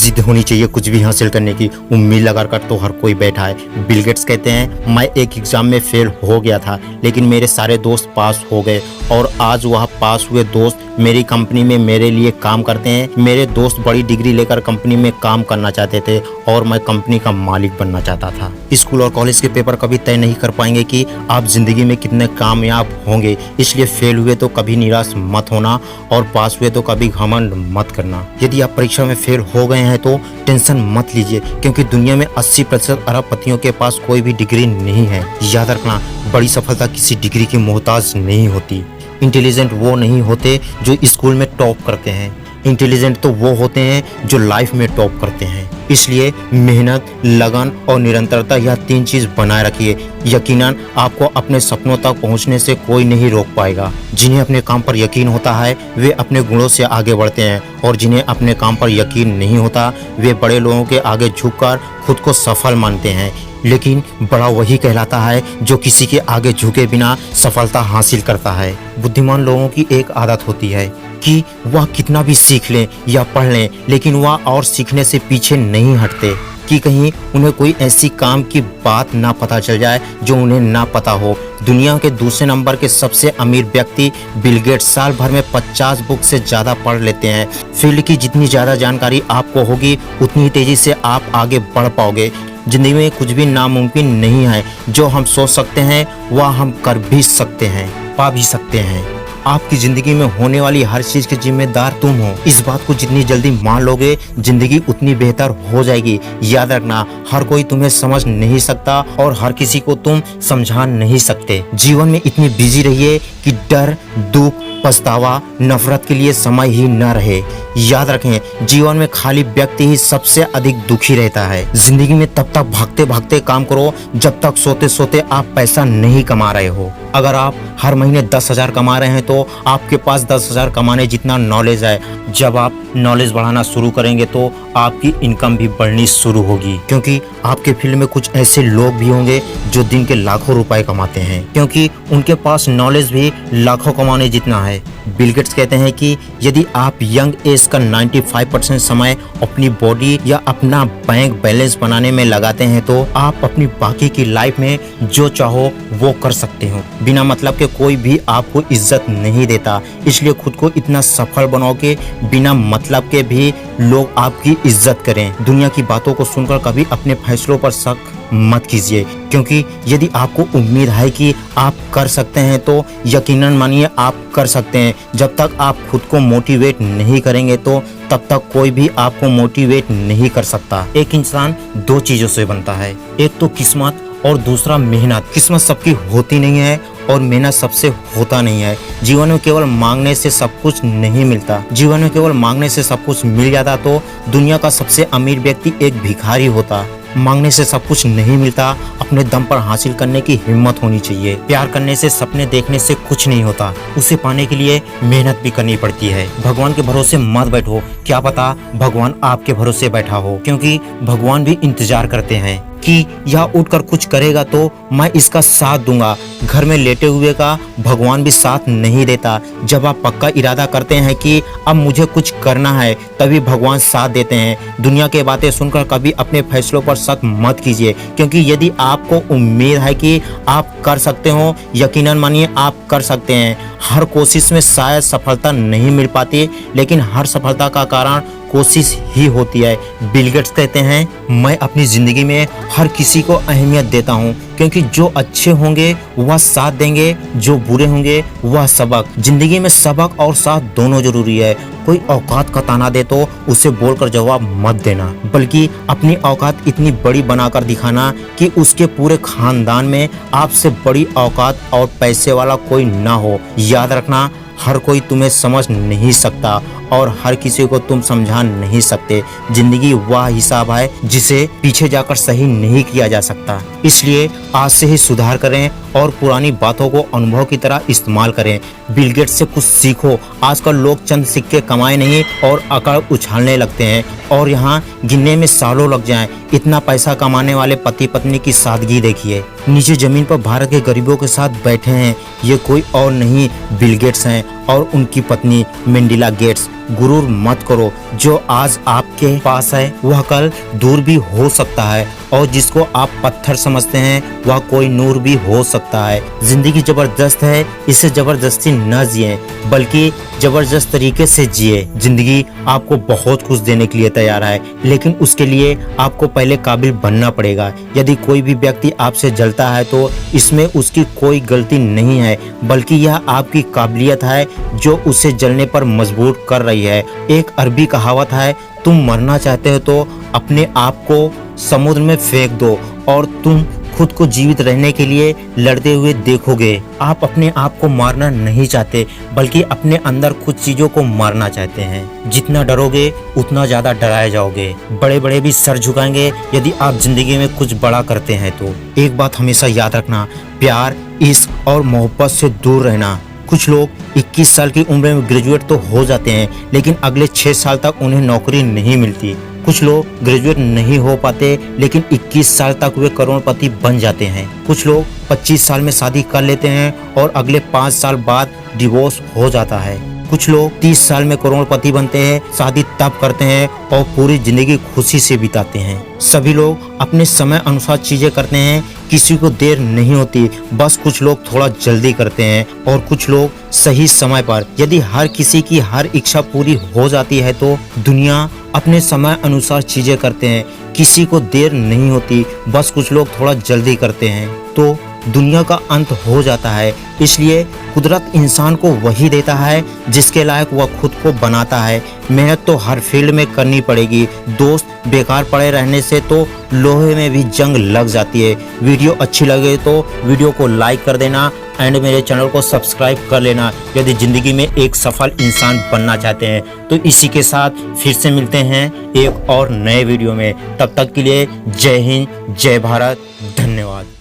जिद होनी चाहिए कुछ भी हासिल करने की, उम्मीद लगा कर तो हर कोई बैठा है। बिल गेट्स कहते हैं मैं एक एग्ज़ाम में फेल हो गया था लेकिन मेरे सारे दोस्त पास हो गए और आज वह पास हुए दोस्त मेरी कंपनी में मेरे लिए काम करते हैं। मेरे दोस्त बड़ी डिग्री लेकर कंपनी में काम करना चाहते थे और मैं कंपनी का मालिक बनना चाहता था। स्कूल और कॉलेज के पेपर कभी तय नहीं कर पाएंगे कि आप जिंदगी में कितने कामयाब होंगे, इसलिए फेल हुए तो कभी निराश मत होना और पास हुए तो कभी घमंड मत करना। यदि आप परीक्षा में फेल हो गए हैं तो टेंशन मत लीजिए, क्योंकि दुनिया में 80% अरबपतियों के पास कोई भी डिग्री नहीं है। याद रखना, बड़ी सफलता किसी डिग्री की मोहताज नहीं होती। इंटेलिजेंट वो नहीं होते जो स्कूल में टॉप करते हैं, इंटेलिजेंट तो वो होते हैं जो लाइफ में टॉप करते हैं। इसलिए मेहनत, लगन और निरंतरता, यह 3 चीज बनाए रखिए। यकीनन आपको अपने सपनों तक पहुंचने से कोई नहीं रोक पाएगा। जिन्हें अपने काम पर यकीन होता है वे अपने गुणों से आगे बढ़ते हैं और जिन्हें अपने काम पर यकीन नहीं होता वे बड़े लोगों के आगे झुककर खुद को सफल मानते हैं। लेकिन बड़ा वही कहलाता है जो किसी के आगे झुके बिना सफलता हासिल करता है। बुद्धिमान लोगों की एक आदत होती है कि वह कितना भी सीख लें या पढ़ लें लेकिन वह और सीखने से पीछे नहीं हटते कि कहीं उन्हें कोई ऐसी काम की बात ना पता चल जाए जो उन्हें ना पता हो। दुनिया के दूसरे नंबर के सबसे अमीर व्यक्ति बिल गेट्स साल भर में 50 बुक से ज़्यादा पढ़ लेते हैं। फील्ड की जितनी ज़्यादा जानकारी आपको होगी उतनी तेज़ी से आप आगे बढ़ पाओगे। जिंदगी में कुछ भी नामुमकिन नहीं है। जो हम सोच सकते हैं वह हम कर भी सकते हैं, पा भी सकते हैं। आपकी जिंदगी में होने वाली हर चीज के जिम्मेदार तुम हो। इस बात को जितनी जल्दी मान लोगे जिंदगी उतनी बेहतर हो जाएगी। याद रखना, हर कोई तुम्हें समझ नहीं सकता और हर किसी को तुम समझा नहीं सकते। जीवन में इतनी बिजी रहिए कि डर, दुख, पछतावा, नफरत के लिए समय ही न रहे। याद रखें, जीवन में खाली व्यक्ति ही सबसे अधिक दुखी रहता है। जिंदगी में तब तक भागते भागते काम करो जब तक सोते सोते आप पैसा नहीं कमा रहे हो। अगर आप हर महीने 10,000 कमा रहे हैं तो आपके पास 10,000 कमाने जितना नॉलेज है। जब आप नॉलेज बढ़ाना शुरू करेंगे तो आपकी इनकम भी बढ़नी शुरू होगी, क्योंकि आपके फील्ड में कुछ ऐसे लोग भी होंगे जो दिन के लाखों रुपए कमाते हैं, क्योंकि उनके पास नॉलेज भी लाखों कमाने जितना है। बिल गेट्स कहते हैं कि यदि आप यंग एज का 95% समय अपनी बॉडी या अपना बैंक बैलेंस बनाने में लगाते हैं तो आप अपनी बाकी की लाइफ में जो चाहो वो कर सकते हो। बिना मतलब के कोई भी आपको इज्जत नहीं देता, इसलिए खुद को इतना सफल बनाओ कि बिना मतलब के भी लोग आपकी इज्जत करें। दुनिया की बातों को सुनकर कभी अपने फैसलों पर शक मत कीजिए, क्योंकि यदि आपको उम्मीद है कि आप कर सकते हैं तो यकीनन मानिए आप कर सकते हैं। जब तक आप खुद को मोटिवेट नहीं करेंगे तो तब तक कोई भी आपको मोटिवेट नहीं कर सकता। एक इंसान 2 चीजों से बनता है, एक तो किस्मत और दूसरा मेहनत। किस्मत सबकी होती नहीं है और मेहनत सबसे होता नहीं है। जीवन में केवल मांगने से सब कुछ नहीं मिलता। जीवन में केवल मांगने से सब कुछ मिल जाता तो दुनिया का सबसे अमीर व्यक्ति एक भिखारी होता। मांगने से सब कुछ नहीं मिलता, अपने दम पर हासिल करने की हिम्मत होनी चाहिए। प्यार करने से, सपने देखने से कुछ नहीं होता, उसे पाने के लिए मेहनत भी करनी पड़ती है। भगवान के भरोसे मत बैठो, क्या पता भगवान आपके भरोसे बैठा हो, क्योंकि भगवान भी इंतजार करते हैं कि यह उठकर कुछ करेगा तो मैं इसका साथ दूंगा। घर में लेटे हुए का भगवान भी साथ नहीं देता। जब आप पक्का इरादा करते हैं कि अब मुझे कुछ करना है तभी भगवान साथ देते हैं। दुनिया के बातें सुनकर कभी अपने फैसलों पर शक मत कीजिए, क्योंकि यदि आपको उम्मीद है कि आप कर सकते हो, यकीनन मानिए आप कर सकते हैं। हर कोशिश में शायद सफलता नहीं मिल पाती, लेकिन हर सफलता का कारण कोशिश ही होती है। बिल गेट्स कहते हैं मैं अपनी जिंदगी में हर किसी को अहमियत देता हूँ, क्योंकि जो अच्छे होंगे वह साथ देंगे, जो बुरे होंगे वह सबक। जिंदगी में सबक और साथ दोनों जरूरी है। कोई औकात का ताना दे तो उसे बोलकर जवाब मत देना, बल्कि अपनी औकात इतनी बड़ी बनाकर दिखाना कि उसके पूरे खानदान में आपसे बड़ी औकात और पैसे वाला कोई ना हो। याद रखना, हर कोई तुम्हें समझ नहीं सकता और हर किसी को तुम समझा नहीं सकते। जिंदगी वह हिसाब है जिसे पीछे जाकर सही नहीं किया जा सकता। इसलिए आज से ही सुधार करें और पुरानी बातों को अनुभव की तरह इस्तेमाल करें। बिल गेट्स से कुछ सीखो। आजकल लोग चंद सिक्के कमाए नहीं और अकड़ उछालने लगते हैं और यहाँ गिनने में सालों लग जाएं। इतना पैसा कमाने वाले पति पत्नी की सादगी देखिए। नीचे जमीन पर भारत के गरीबों के साथ बैठे हैं। ये कोई और नहीं बिल गेट्स हैं और उनकी पत्नी मेंडिला गेट्स। गुरूर मत करो, जो आज आपके पास है वह कल दूर भी हो सकता है, और जिसको आप पत्थर समझते हैं वह कोई नूर भी हो सकता है। जिंदगी जबरदस्त है, इसे जबरदस्ती न जिए बल्कि जबरदस्त तरीके से जिए। जिंदगी आपको बहुत कुछ देने के लिए तैयार है, लेकिन उसके लिए आपको पहले काबिल बनना पड़ेगा। यदि कोई भी व्यक्ति आपसे जलता है तो इसमें उसकी कोई गलती नहीं है, बल्कि यह आपकी काबिलियत है जो उसे जलने पर मजबूर कर रही है। एक अरबी कहावत है, तुम मरना चाहते हो तो अपने आप को समुद्र में फेंक दो और तुम खुद को जीवित रहने के लिए लड़ते हुए देखोगे। आप अपने आप को मारना नहीं चाहते, बल्कि अपने अंदर कुछ चीजों को मारना चाहते हैं। जितना डरोगे उतना ज्यादा डराए जाओगे। बड़े बड़े भी सर झुकाएंगे यदि आप जिंदगी में कुछ बड़ा करते हैं तो। एक बात हमेशा याद रखना, प्यार, इश्क और मोहब्बत से दूर रहना। कुछ लोग 21 साल की उम्र में ग्रेजुएट तो हो जाते हैं, लेकिन अगले 6 साल तक उन्हें नौकरी नहीं मिलती। कुछ लोग ग्रेजुएट नहीं हो पाते, लेकिन 21 साल तक वे करोड़पति बन जाते हैं। कुछ लोग 25 साल में शादी कर लेते हैं और अगले 5 साल बाद डिवोर्स हो जाता है। कुछ लोग 30 साल में करोड़पति बनते हैं, शादी तब करते हैं और पूरी जिंदगी खुशी से बिताते हैं। सभी लोग अपने समय अनुसार चीजें करते हैं, किसी को देर नहीं होती, बस कुछ लोग थोड़ा जल्दी करते हैं और कुछ लोग सही समय पर। यदि हर किसी की हर इच्छा पूरी हो जाती है तो दुनिया अपने समय अनुसार चीजें करते हैं, किसी को देर नहीं होती, बस कुछ लोग थोड़ा जल्दी करते हैं तो दुनिया का अंत हो जाता है। इसलिए कुदरत इंसान को वही देता है जिसके लायक वह खुद को बनाता है। मेहनत तो हर फील्ड में करनी पड़ेगी। दोस्त बेकार पड़े रहने से तो लोहे में भी जंग लग जाती है। वीडियो अच्छी लगे तो वीडियो को लाइक कर देना एंड मेरे चैनल को सब्सक्राइब कर लेना यदि जिंदगी में एक सफल इंसान बनना चाहते हैं। तो इसी के साथ फिर से मिलते हैं एक और नए वीडियो में। तब तक के लिए जय हिंद, जय भारत, धन्यवाद।